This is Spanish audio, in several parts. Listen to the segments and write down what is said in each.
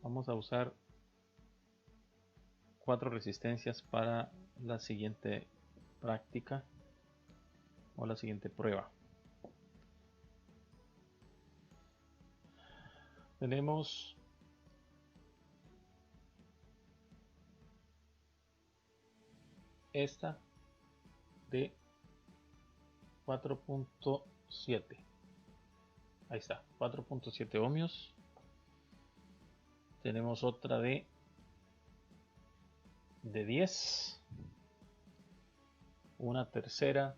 Vamos a usar 4 resistencias para la siguiente práctica o la siguiente prueba. Tenemos esta de 4.7. Ahí está, 4.7 ohmios. Tenemos otra de 10. Una tercera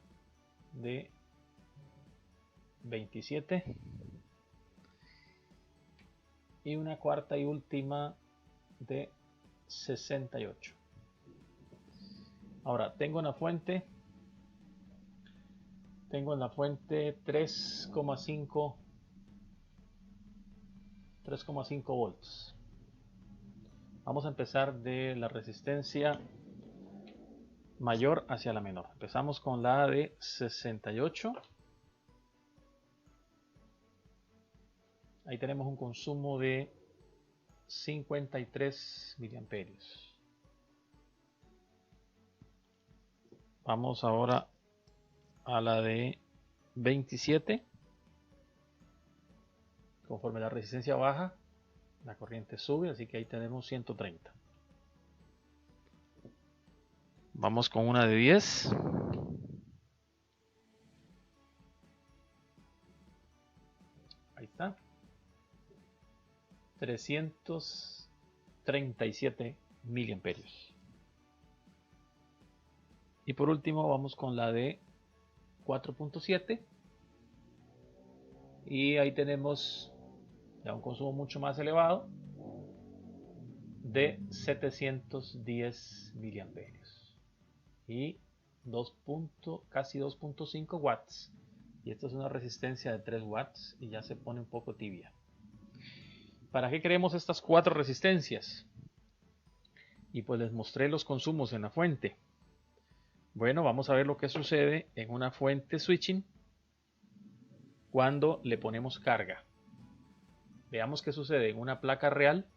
de 27. Y una cuarta y última de 68. Ahora tengo en la fuente 3,5 volts. Vamos a empezar de la resistencia mayor hacia la menor. Empezamos con la de 68. Ahí tenemos un consumo de 53 miliamperios. Vamos ahora a la de 27. Conforme la resistencia baja, la corriente sube, así que ahí tenemos 130. Vamos con una de 10. Ahí está. 337 miliamperios. Y por último vamos con la de 4.7. Y ahí tenemos ya un consumo mucho más elevado de 710 miliamperios. Y casi 2.5 watts. Y esto es una resistencia de 3 watts y ya se pone un poco tibia. ¿Para qué queremos estas 4 resistencias? Y pues les mostré los consumos en la fuente. Bueno, vamos a ver lo que sucede en una fuente switching cuando le ponemos carga. Veamos qué sucede en una placa real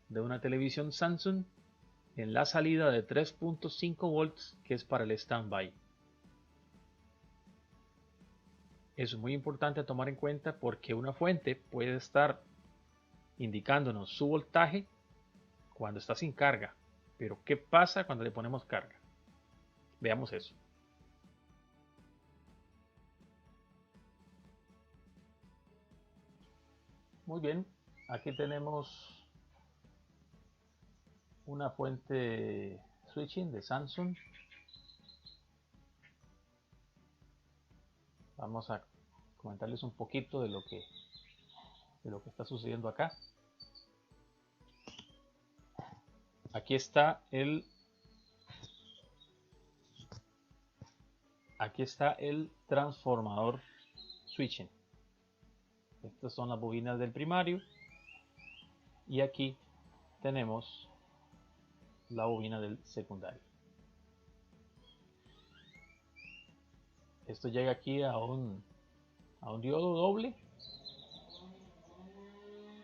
de una televisión Samsung en la salida de 3.5 volts, que es para el standby. Eso es muy importante a tomar en cuenta porque una fuente puede estar indicándonos su voltaje cuando está sin carga. Pero ¿qué pasa cuando le ponemos carga? Veamos eso. Muy bien, aquí tenemos una fuente switching de Samsung. Vamos a comentarles un poquito de lo que está sucediendo acá. Aquí está el transformador switching. Estas son las bobinas del primario y aquí tenemos la bobina del secundario. Esto llega aquí a un diodo doble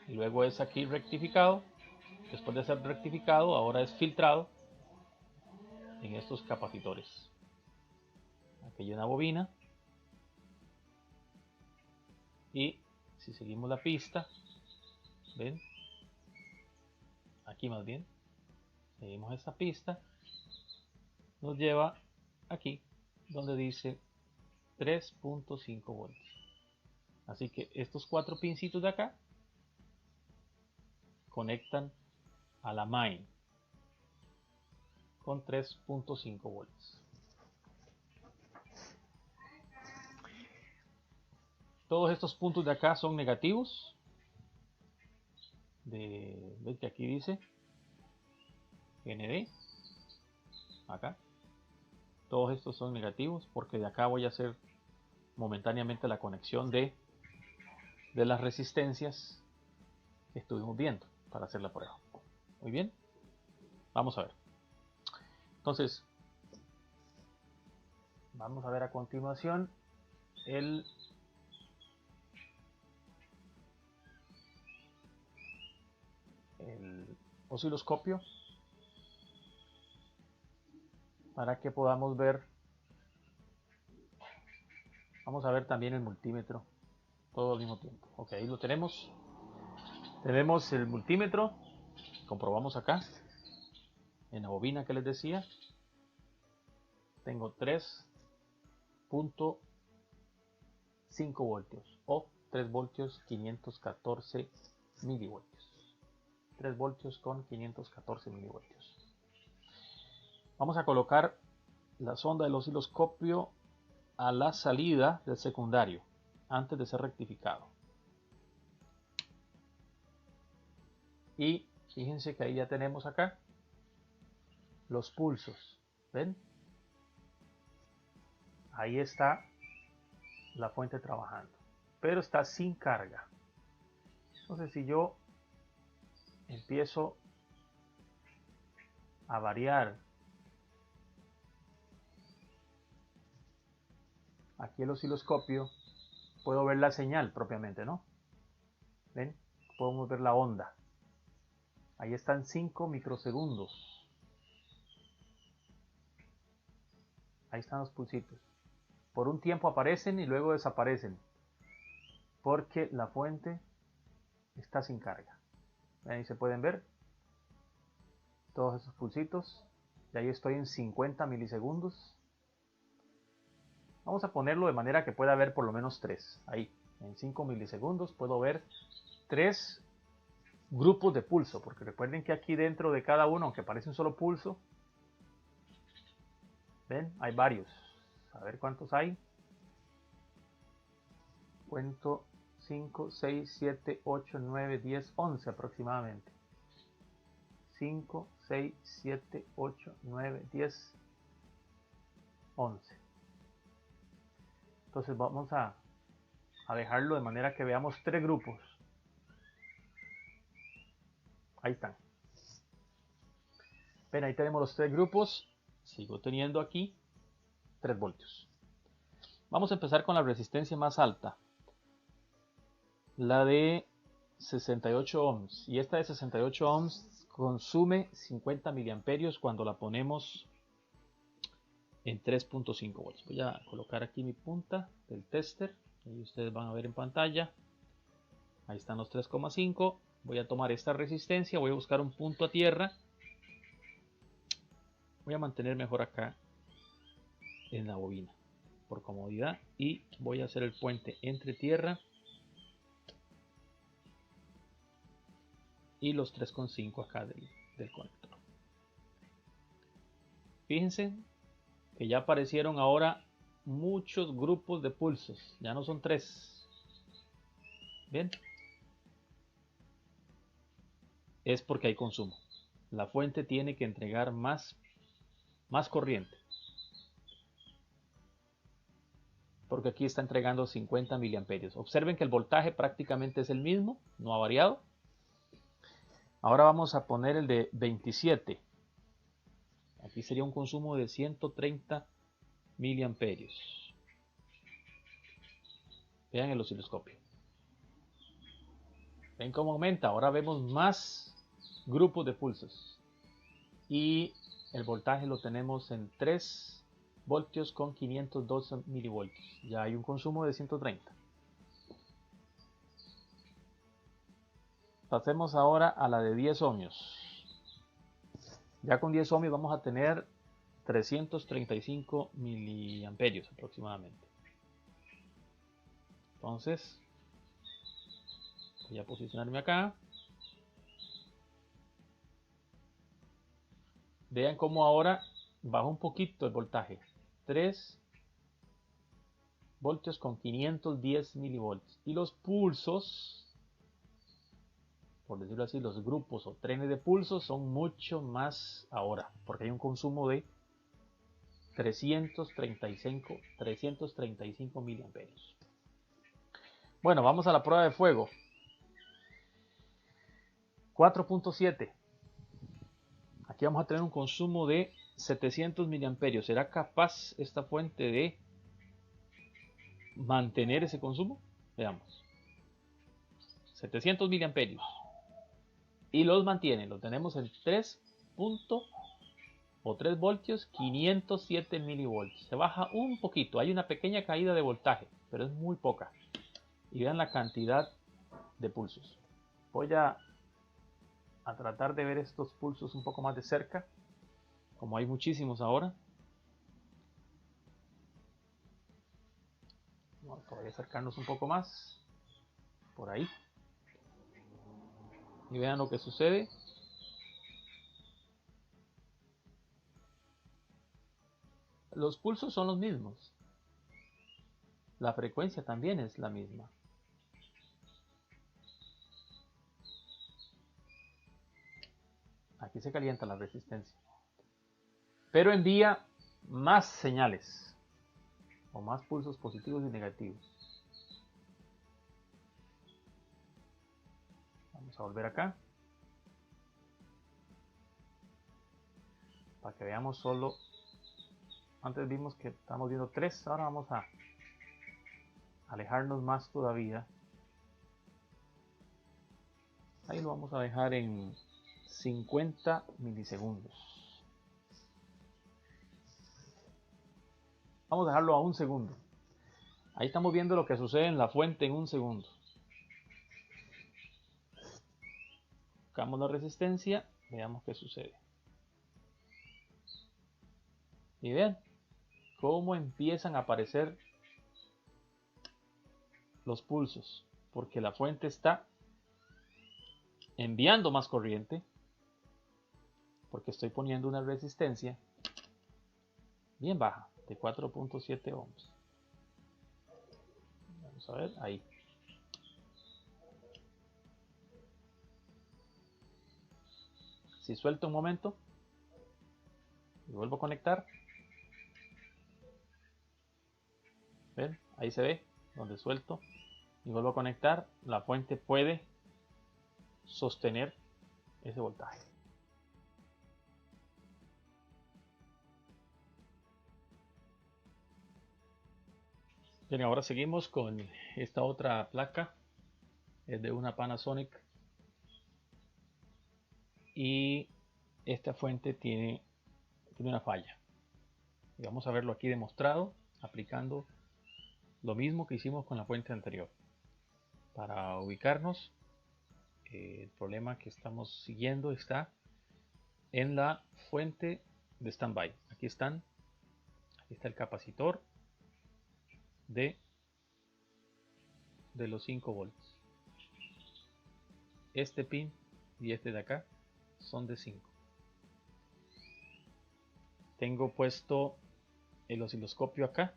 y luego es aquí rectificado. Después de ser rectificado, ahora es filtrado en estos capacitores. Aquí hay una bobina y si seguimos la pista, ven, aquí más bien, seguimos esta pista, nos lleva aquí donde dice 3.5 volts. Así que estos 4 pincitos de acá conectan a la main con 3.5 volts. Todos estos puntos de acá son negativos. Ven que aquí dice ND. Acá. Todos estos son negativos porque de acá voy a hacer momentáneamente la conexión de las resistencias que estuvimos viendo para hacer la prueba. Muy bien. Vamos a ver. Entonces, vamos a ver a continuación el osciloscopio para que podamos ver. Vamos a ver también el multímetro todo al mismo tiempo. Ok, ahí lo tenemos. Tenemos el multímetro. Comprobamos acá en la bobina que les decía. Tengo 3.5 voltios o 3 voltios 514 milivoltios. 3 voltios con 514 milivoltios. Vamos a colocar la sonda del osciloscopio a la salida del secundario antes de ser rectificado. Y fíjense que ahí ya tenemos acá los pulsos. ¿Ven? Ahí está la fuente trabajando, pero está sin carga. Entonces, si yo empiezo a variar aquí el osciloscopio, puedo ver la señal propiamente, ¿no? ¿Ven? Podemos ver la onda. Ahí están 5 microsegundos. Ahí están los pulsitos. Por un tiempo aparecen y luego desaparecen, porque la fuente está sin carga. Ahí se pueden ver todos esos pulsitos. Y ahí estoy en 50 milisegundos. Vamos a ponerlo de manera que pueda ver por lo menos 3. Ahí, en 5 milisegundos puedo ver 3 grupos de pulso, porque recuerden que aquí dentro de cada uno, aunque parece un solo pulso, ven, hay varios. A ver cuántos hay. Cuento 5, 6, 7, 8, 9, 10, 11 aproximadamente. 5, 6, 7, 8, 9, 10, 11. Entonces vamos a dejarlo de manera que veamos 3 grupos. Ahí están. Ven, ahí tenemos los 3 grupos. Sigo teniendo aquí 3 voltios. Vamos a empezar con la resistencia más alta. La de 68 ohms. Y esta de 68 ohms consume 50 miliamperios cuando la ponemos en 3.5 volts. Voy a colocar aquí mi punta del tester. Ahí ustedes van a ver en pantalla. Ahí están los 3,5. Voy a tomar esta resistencia. Voy a buscar un punto a tierra. Voy a mantener mejor acá en la bobina por comodidad. Y voy a hacer el puente entre tierra y los 3,5 acá del conector. Fíjense que ya aparecieron ahora muchos grupos de pulsos. Ya no son 3. Bien. Es porque hay consumo. La fuente tiene que entregar más corriente. Porque aquí está entregando 50 miliamperios. Observen que el voltaje prácticamente es el mismo, no ha variado. Ahora vamos a poner el de 27. Aquí sería un consumo de 130 miliamperios. Vean el osciloscopio. Ven cómo aumenta. Ahora vemos más grupos de pulsos. Y el voltaje lo tenemos en 3 voltios con 512 milivoltios. Ya hay un consumo de 130. Pasemos ahora a la de 10 ohmios. Ya con 10 ohmios vamos a tener 335 miliamperios aproximadamente. Entonces, voy a posicionarme acá. Vean cómo ahora baja un poquito el voltaje. 3 voltios con 510 milivoltios. Y los pulsos, por decirlo así, los grupos o trenes de pulsos son mucho más ahora, porque hay un consumo de 335 miliamperios. Bueno, vamos a la prueba de fuego. 4.7. Aquí vamos a tener un consumo de 700 miliamperios. ¿Será capaz esta fuente de mantener ese consumo? Veamos. 700 miliamperios. y los mantiene. Lo tenemos en 3 voltios, 507 milivoltios. Se baja un poquito, hay una pequeña caída de voltaje, pero es muy poca. Y vean la cantidad de pulsos. Voy a tratar de ver estos pulsos un poco más de cerca, como hay muchísimos ahora. Vamos a acercarnos un poco más, por ahí, y vean lo que sucede. Los pulsos son los mismos, la frecuencia también es la misma. Aquí se calienta la resistencia, pero envía más señales o más pulsos positivos y negativos. Vamos a volver acá para que veamos solo. Antes vimos que estamos viendo 3, ahora vamos a alejarnos más todavía. Ahí lo vamos a dejar en 50 milisegundos. Vamos a dejarlo a 1 segundo. Ahí estamos viendo lo que sucede en la fuente en 1 segundo. Buscamos la resistencia, veamos qué sucede. Y vean cómo empiezan a aparecer los pulsos, porque la fuente está enviando más corriente, porque estoy poniendo una resistencia bien baja de 4.7 ohms. Vamos a ver ahí. Si suelto un momento y vuelvo a conectar, ven, ahí se ve donde suelto y vuelvo a conectar, la fuente puede sostener ese voltaje. Bien, ahora seguimos con esta otra placa, es de una Panasonic y esta fuente tiene una falla. Y vamos a verlo aquí demostrado aplicando lo mismo que hicimos con la fuente anterior. Para ubicarnos, el problema que estamos siguiendo está en la fuente de standby. Aquí está el capacitor de los 5 volts. Este pin y este de acá son de 5. Tengo puesto el osciloscopio acá.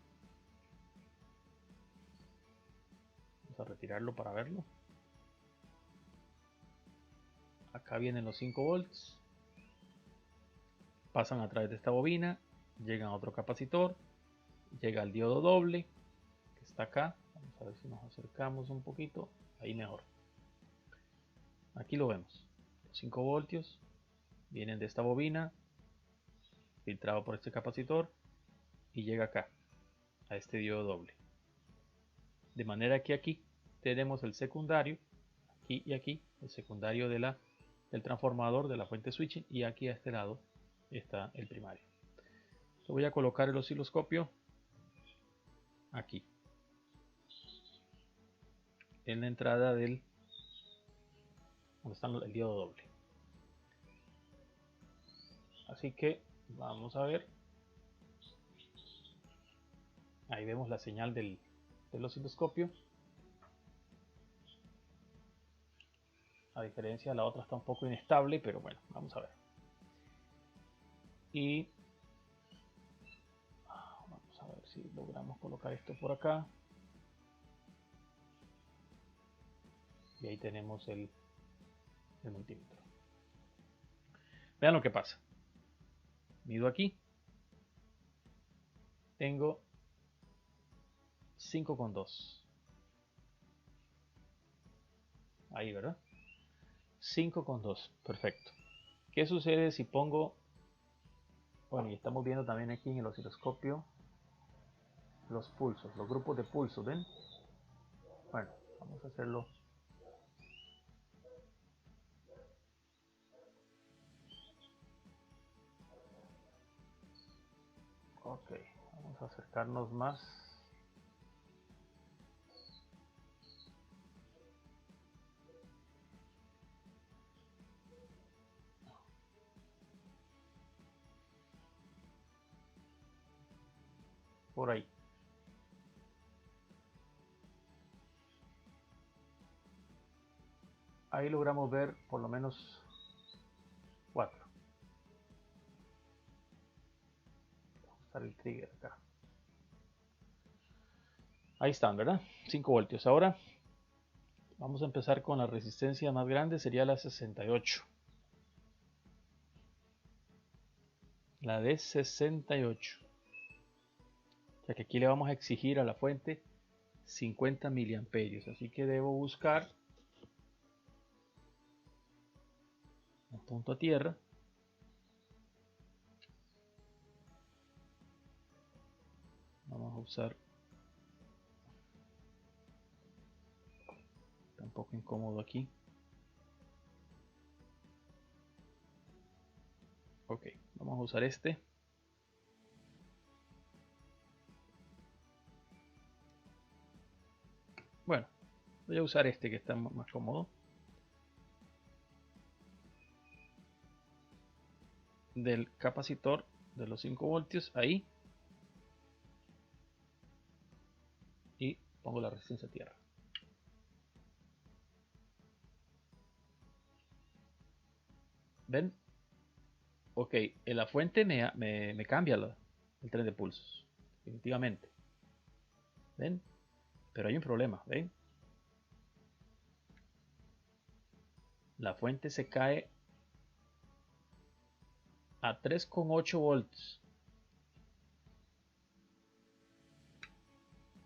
Vamos a retirarlo para verlo. Acá vienen los 5 volts. Pasan a través de esta bobina. Llegan a otro capacitor. Llega al diodo doble que está acá. Vamos a ver si nos acercamos un poquito. Ahí mejor. Aquí lo vemos. Los 5 voltios vienen de esta bobina, filtrado por este capacitor y llega acá, a este diodo doble. De manera que aquí tenemos el secundario, aquí y aquí, el secundario del transformador de la fuente switching, y aquí a este lado está el primario. Yo voy a colocar el osciloscopio aquí, en la entrada del donde está el diodo doble. Así que vamos a ver. Ahí vemos la señal del osciloscopio. A diferencia de la otra está un poco inestable, pero bueno, vamos a ver. Y vamos a ver si logramos colocar esto por acá. Y ahí tenemos el multímetro. Vean lo que pasa. Mido aquí. Tengo 5,2. Ahí, ¿verdad? 5,2. Perfecto. ¿Qué sucede si pongo... Bueno, y estamos viendo también aquí en el osciloscopio los pulsos, los grupos de pulsos, ¿ven? Bueno, vamos a hacerlo Ok, vamos a acercarnos más. Por ahí. Ahí logramos ver por lo menos 4. Ajustar el trigger acá. Ahí están, ¿verdad? 5 voltios. Ahora vamos a empezar con la resistencia más grande, sería la 68. La de 68. O sea que aquí le vamos a exigir a la fuente 50 miliamperios. Así que debo buscar un punto a tierra. Vamos a usar. Está un poco incómodo aquí. Ok, vamos a usar este. Bueno, voy a usar este que está más cómodo. Del capacitor de los 5 voltios ahí. Y pongo la resistencia a tierra. ¿Ven? Ok, en la fuente me cambia el tren de pulsos. Definitivamente. ¿Ven? Pero hay un problema, ¿ven? La fuente se cae a 3,8 volts.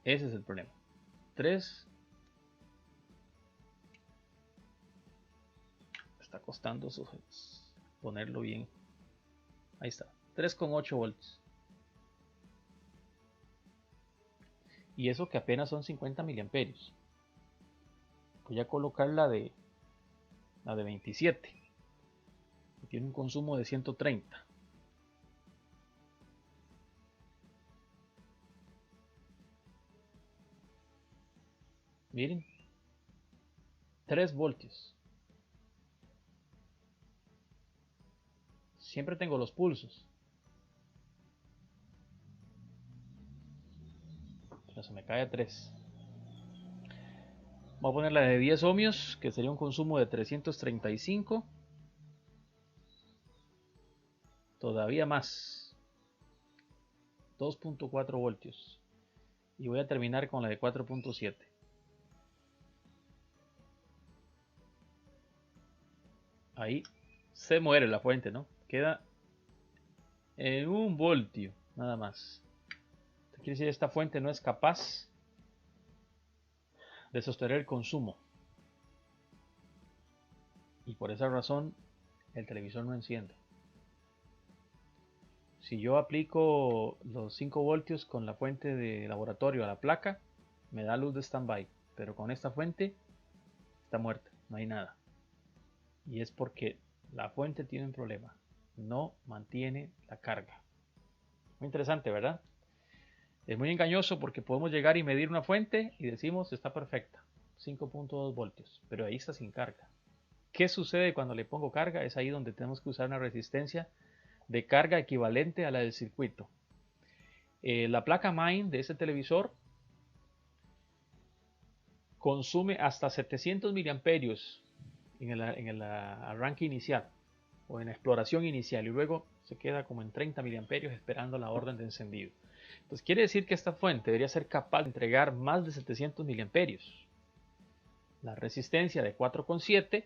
Ese es el problema. 3. Está costando ponerlo bien. Ahí está. 3,8 volts. Y eso que apenas son 50 miliamperios. Voy a colocar la de 27. Que tiene un consumo de 130. Miren. 3 voltios. Siempre tengo los pulsos. Pero se me cae a 3. Voy a poner la de 10 ohmios, que sería un consumo de 335. Todavía más. 2,4 voltios. Y voy a terminar con la de 4,7. Ahí se muere la fuente, ¿no? Queda en 1 voltio, nada más. Esto quiere decir que esta fuente no es capaz de sostener el consumo. Y por esa razón el televisor no enciende. Si yo aplico los 5 voltios con la fuente de laboratorio a la placa, me da luz de standby. Pero con esta fuente está muerta, no hay nada. Y es porque la fuente tiene un problema. No mantiene la carga. Muy interesante, ¿verdad? Es muy engañoso porque podemos llegar y medir una fuente y decimos está perfecta, 5,2 voltios, pero ahí está sin carga. ¿Qué sucede cuando le pongo carga? Es ahí donde tenemos que usar una resistencia de carga equivalente a la del circuito. La placa main de ese televisor consume hasta 700 miliamperios en el arranque inicial o en la exploración inicial, y luego se queda como en 30 miliamperios esperando la orden de encendido. Entonces quiere decir que esta fuente debería ser capaz de entregar más de 700 miliamperios. La resistencia de 4,7,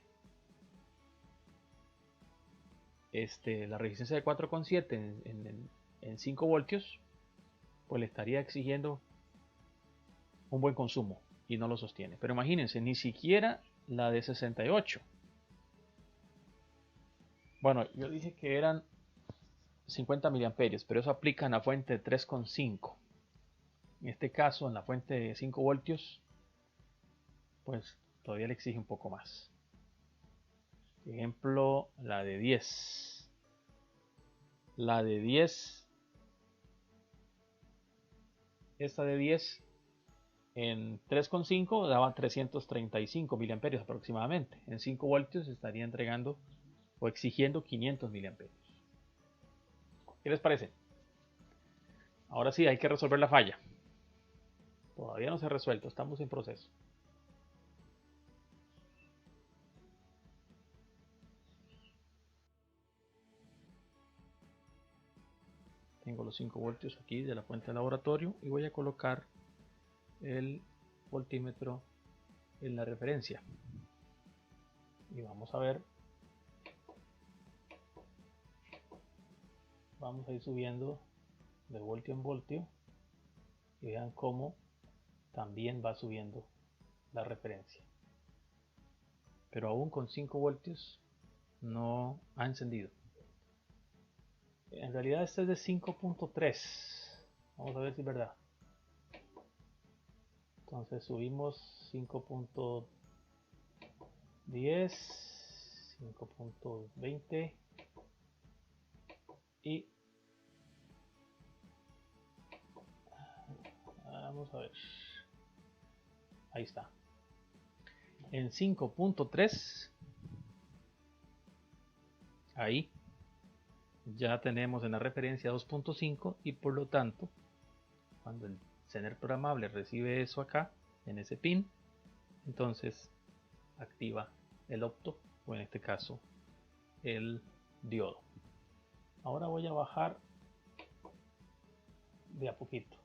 la resistencia de 4,7 en 5 voltios, pues le estaría exigiendo un buen consumo y no lo sostiene. Pero imagínense, ni siquiera la de 68. Bueno, yo dije que eran 50 miliamperios, pero eso aplica en la fuente de 3,5. En este caso, en la fuente de 5 voltios, pues todavía le exige un poco más. Ejemplo, la de 10. La de 10 esta de 10 en 3,5 daba 335 miliamperios aproximadamente. En 5 voltios estaría entregando o exigiendo 500 miliamperios. ¿Qué les parece? Ahora sí, hay que resolver la falla. Todavía no se ha resuelto, estamos en proceso. Tengo los 5 voltios aquí de la fuente de laboratorio y voy a colocar el voltímetro en la referencia. Y vamos a ver. Vamos a ir subiendo de voltio en voltio y vean cómo también va subiendo la referencia. Pero aún con 5 voltios no ha encendido. En realidad este es de 5.3. Vamos a ver si es verdad. Entonces subimos 5.10, 5.20 y vamos a ver. Ahí está. En 5.3, ahí ya tenemos en la referencia 2.5 y por lo tanto, cuando el Zener programable recibe eso acá, en ese pin, entonces activa el opto, o en este caso el diodo. Ahora voy a bajar de a poquito,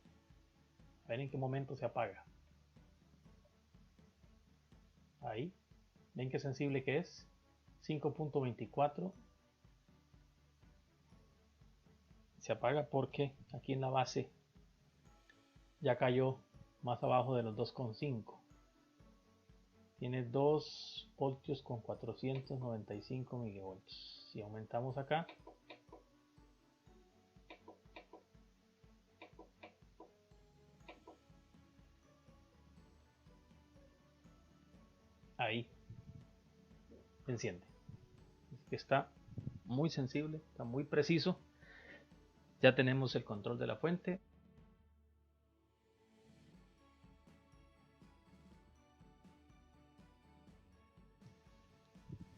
a ver en qué momento se apaga. Ahí, ven qué sensible que es, 5.24. Se apaga porque aquí en la base ya cayó más abajo de los 2,5. Tiene 2 voltios con 495 milivoltios. Si aumentamos acá, ahí enciende. Está muy sensible, está muy preciso. Ya tenemos el control de la fuente.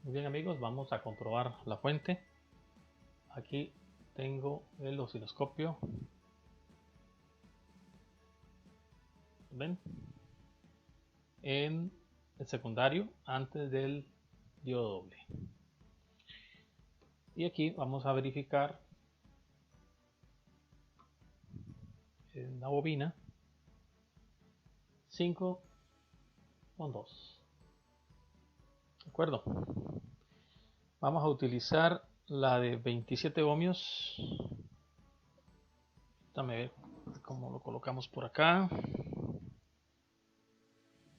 Muy bien amigos, vamos a comprobar la fuente. Aquí tengo el osciloscopio. ¿Ven? En el secundario antes del diodo doble. Y aquí vamos a verificar en la bobina 5,2. ¿De acuerdo? Vamos a utilizar la de 27 ohmios. Déjame ver cómo lo colocamos por acá.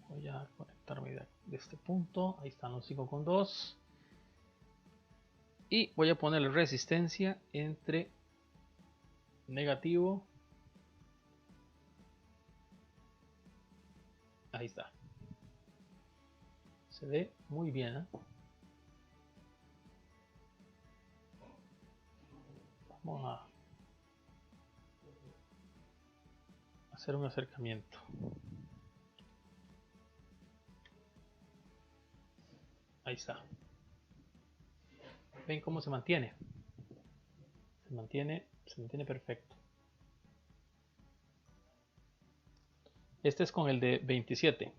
Voy a conectarme de este punto. Ahí están los 5,2. Y voy a ponerle resistencia entre negativo. Ahí está. Se ve muy bien, ¿eh? Vamos a hacer un acercamiento. Ahí está. ¿Ven cómo se mantiene? Se mantiene perfecto. Este es con el de 27.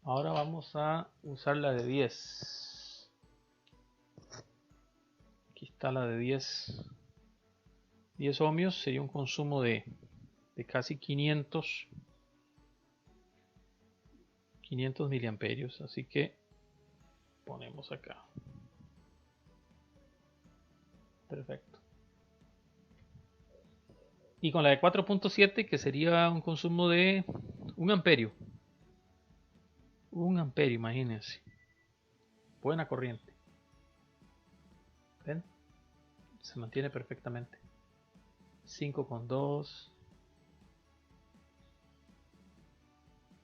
Ahora vamos a usar la de 10. Aquí está la de 10. 10 ohmios sería un consumo de casi 500 miliamperios. Así que ponemos acá. Perfecto. Y con la de 4.7 que sería un consumo de 1 amperio. 1 amperio, imagínense. Buena corriente. ¿Ven? Se mantiene perfectamente. 5,2.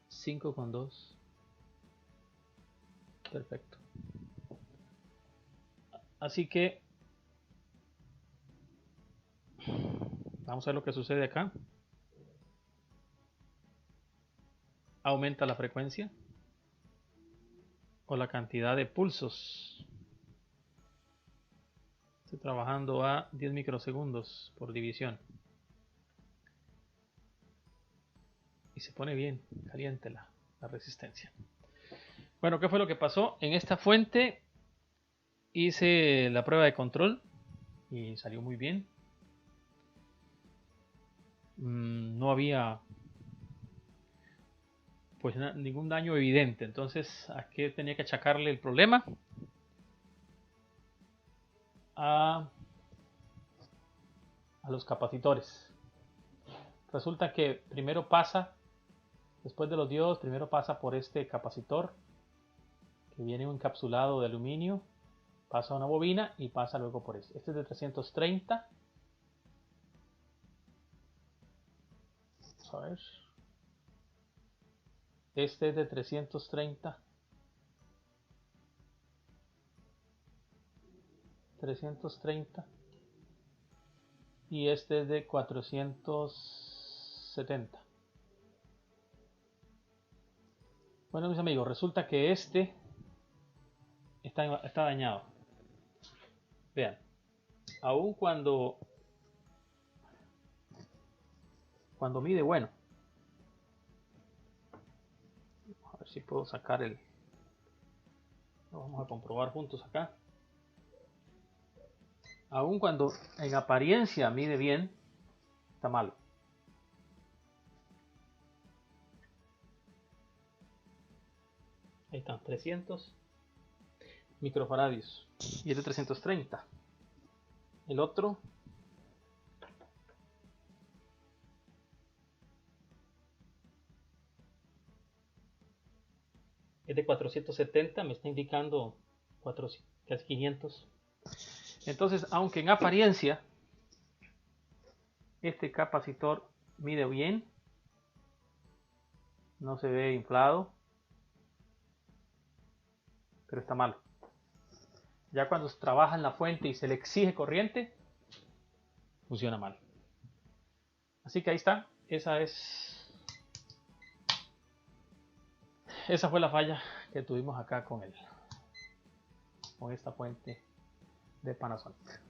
5,2. Perfecto. Así que vamos a ver lo que sucede acá. aumenta la frecuencia o la cantidad de pulsos. Estoy trabajando a 10 microsegundos por división. Y se pone bien caliente la resistencia. Bueno, ¿qué fue lo que pasó? En esta fuente hice la prueba de control y salió muy bien. No había pues ningún daño evidente. Entonces, ¿a qué tenía que achacarle el problema? A los capacitores. Resulta que primero pasa, después de los diodos, primero pasa por este capacitor que viene encapsulado de aluminio, pasa a una bobina y pasa luego por este. Este es de 330. Vamos a ver. Este es de 330. 330. Y este es de 470. Bueno, mis amigos, resulta que este está dañado. Vean, aun cuando mide bueno. A ver si puedo sacar el... Lo vamos a comprobar juntos acá. Aun cuando en apariencia mide bien, está malo. Ahí están, 300 microfaradios. Y es de 330. El otro es de 470, me está indicando casi 500. Entonces, aunque en apariencia este capacitor mide bien, no se ve inflado, pero está malo. Ya cuando se trabaja en la fuente y se le exige corriente, funciona mal. Así que ahí está, esa fue la falla que tuvimos acá con esta fuente de Panasonic.